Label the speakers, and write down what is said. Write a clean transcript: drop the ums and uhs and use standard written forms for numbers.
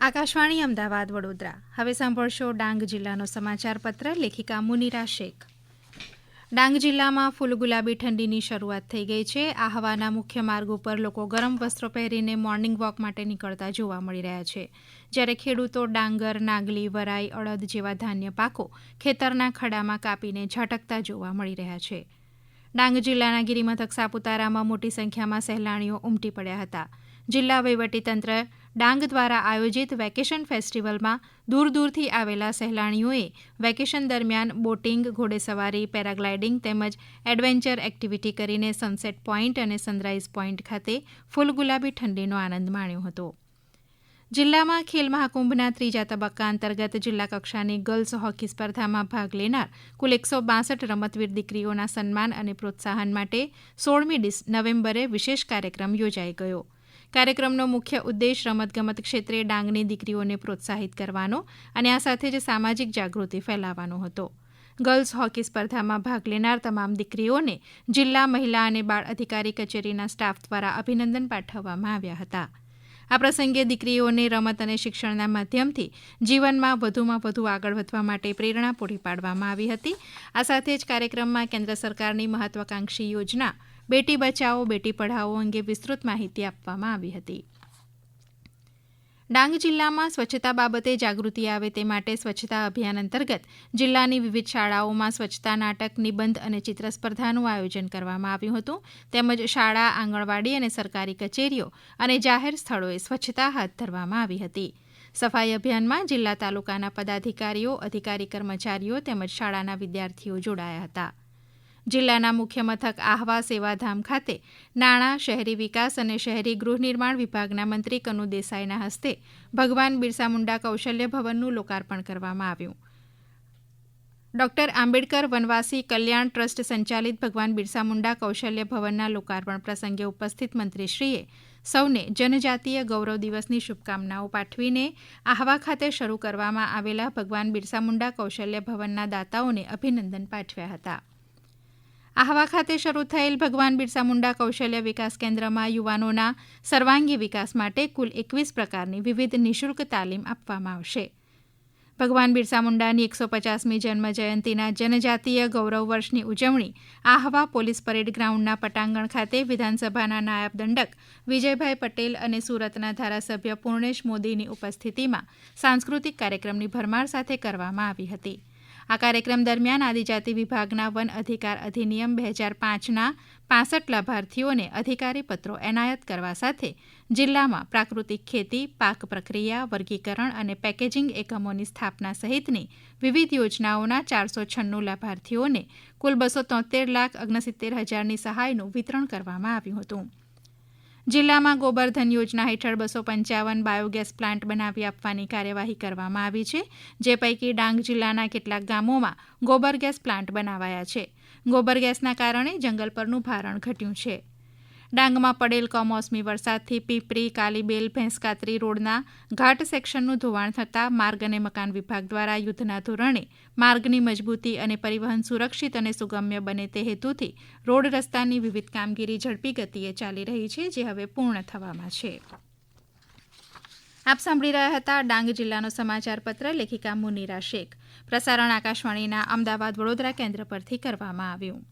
Speaker 1: આકાશવાણી અમદાવાદ વડોદરા. હવે સાંભળશો ડાંગ જિલ્લાનો સમાચાર પત્ર. લેખિકા મુનિરા શેખ. ડાંગ જિલ્લામાં ફૂલ ગુલાબી ઠંડીની શરૂઆત થઈ ગઈ છે. આહવાના મુખ્ય માર્ગ ઉપર લોકો ગરમ વસ્ત્રો પહેરીને મોર્નિંગ વોક માટે નીકળતા જોવા મળી રહ્યા છે, જ્યારે ખેડૂતો ડાંગર, નાગલી, વરાઈ, અડદ જેવા ધાન્ય પાકો ખેતરના ખડામાં કાપીને ઝાટકતા જોવા મળી રહ્યા છે. ડાંગ જિલ્લાના ગિરિમથક સાપુતારામાં મોટી સંખ્યામાં સહેલાણીઓ ઉમટી પડ્યા હતા. જિલ્લા વહીવટીતંત્ર ડાંગ દ્વારા આયોજિત વેકેશન ફેસ્ટિવલમાં દૂર દૂરથી આવેલા સહેલાણીઓએ વેકેશન દરમિયાન બોટિંગ, ઘોડેસવારી, પેરાગ્લાઇડિંગ તેમજ એડવેન્ચર એક્ટિવિટી કરીને સનસેટ પોઇન્ટ અને સનરાઇઝ પોઇન્ટ ખાતે ફૂલ ગુલાબી ઠંડીનો આનંદ માણ્યો હતો. જિલ્લામાં ખેલ મહાકુંભના ત્રીજા તબક્કા અંતર્ગત જિલ્લા કક્ષાની ગર્લ્સ હોકી સ્પર્ધામાં ભાગ લેનાર કુલ 162 રમતવીર દીકરીઓના સન્માન અને પ્રોત્સાહન માટે 16મી નવેમ્બરે વિશેષ કાર્યક્રમ યોજાઈ ગયો. કાર્યક્રમનો મુખ્ય ઉદ્દેશ રમતગમત ક્ષેત્રે ડાંગની દીકરીઓને પ્રોત્સાહિત કરવાનો અને આ સાથે જ સામાજિક જાગૃતિ ફેલાવવાનો હતો. ગર્લ્સ હોકી સ્પર્ધામાં ભાગ લેનાર તમામ દીકરીઓને જિલ્લા મહિલા અને બાળ અધિકારી કચેરીના સ્ટાફ દ્વારા અભિનંદન પાઠવવામાં આવ્યા હતા. આ પ્રસંગે દીકરીઓને રમત અને શિક્ષણના માધ્યમથી જીવનમાં વધુમાં વધુ આગળ વધવા માટે પ્રેરણા પૂરી પાડવામાં આવી હતી. આ સાથે જ કાર્યક્રમમાં કેન્દ્ર સરકારની મહત્વાકાંક્ષી યોજના બેટી બચાવો બેટી પઢાઓ અંગે વિસ્તૃત માહિતી આપવામાં આવી હતી. ડાંગ જિલ્લામાં સ્વચ્છતા બાબતે જાગૃતિ આવે તે માટે સ્વચ્છતા અભિયાન અંતર્ગત જિલ્લાની વિવિધ શાળાઓમાં સ્વચ્છતા નાટક, નિબંધ અને ચિત્ર સ્પર્ધાનું આયોજન કરવામાં આવ્યું હતું. તેમજ શાળા, આંગણવાડી અને સરકારી કચેરીઓ અને જાહેર સ્થળોએ સ્વચ્છતા હાથ ધરવામાં આવી હતી. સફાઈ અભિયાનમાં જિલ્લા તાલુકાના પદાધિકારીઓ, અધિકારી કર્મચારીઓ તેમજ શાળાના વિદ્યાર્થીઓ જોડાયા હતા. જિલ્લાના મુખ્ય મથક આહવા સેવાધામ ખાતે નાણાં, શહેરી વિકાસ અને શહેરી ગૃહનિર્માણ વિભાગના મંત્રી કનુ દેસાઈના હસ્તે ભગવાન બિરસા મુંડા કૌશલ્ય ભવનનું લોકાર્પણ કરવામાં આવ્યું. ડોક્ટર આંબેડકર વનવાસી કલ્યાણ ટ્રસ્ટ સંચાલિત ભગવાન બિરસા મુંડા કૌશલ્ય ભવનના લોકાર્પણ પ્રસંગે ઉપસ્થિત મંત્રીશ્રીએ સૌને જનજાતીય ગૌરવ દિવસની શુભકામનાઓ પાઠવીને આહવા ખાતે શરૂ કરવામાં આવેલા ભગવાન બિરસા મુંડા કૌશલ્ય ભવનના દાતાઓને અભિનંદન પાઠવ્યા હતા. આહવા ખાતે શરૂ થયેલ ભગવાન બિરસા મુંડા કૌશલ્ય વિકાસ કેન્દ્રમાં યુવાનોના સર્વાંગી વિકાસ માટે કુલ 21 પ્રકારની વિવિધ નિઃશુલ્ક તાલીમ આપવામાં આવશે. ભગવાન બિરસા મુંડાની 150મી જન્મ જયંતિના જનજાતીય ગૌરવ વર્ષની ઉજવણી આહવા પોલીસ પરેડ ગ્રાઉન્ડના પટાંગણ ખાતે વિધાનસભાના નાયબ દંડક વિજયભાઈ પટેલ અને સુરતના ધારાસભ્ય પૂર્ણેશ મોદીની ઉપસ્થિતિમાં સાંસ્કૃતિક કાર્યક્રમની ભરમાર સાથે કરવામાં આવી હતી. આ કાર્યક્રમ દરમિયાન આદિજાતિ વિભાગના વન અધિકાર અધિનિયમ 2005ના 65 લાભાર્થીઓને અધિકારી પત્રો એનાયત કરવા સાથે જિલ્લામાં પ્રાકૃતિક ખેતી, પાક પ્રક્રિયા, વર્ગીકરણ અને પેકેજિંગ એકમોની સ્થાપના સહિતની વિવિધ યોજનાઓના 496 લાભાર્થીઓને કુલ 273,69,000ની સહાયનું વિતરણ કરવામાં આવ્યું હતું. જિલ્લામાં ગોબરધન યોજના હેઠળ 255 બાયોગેસ પ્લાન્ટ બનાવી આપવાની કાર્યવાહી કરવામાં આવી છે, જે પૈકી ડાંગ જિલ્લાના કેટલાક ગામોમાં ગોબર ગેસ પ્લાન્ટ બનાવાયા છે. ગોબર ગેસના કારણે જંગલ પરનું ભારણ ઘટ્યું છે. ડાંગમાં પડેલ કમોસમી વરસાદથી પીપરી, કાલીબેલ, ભેંસકાતરી રોડના ઘાટ સેક્શનનું ધોવાણ થતાં માર્ગ અને મકાન વિભાગ દ્વારા યુદ્ધના ધોરણે માર્ગની મજબૂતી અને પરિવહન સુરક્ષિત અને સુગમ્ય બને તે હેતુથી રોડ રસ્તાની વિવિધ કામગીરી ઝડપી ગતિએ ચાલી રહી છે, જે હવે પૂર્ણ થવામાં છે. આપ સાંભળી રહ્યા હતા ડાંગ જિલ્લાનો સમાચાર પત્ર. લેખિકા મુનિરા શેખ. પ્રસારણ આકાશવાણીના અમદાવાદ વડોદરા કેન્દ્ર પરથી કરવામાં આવ્યું.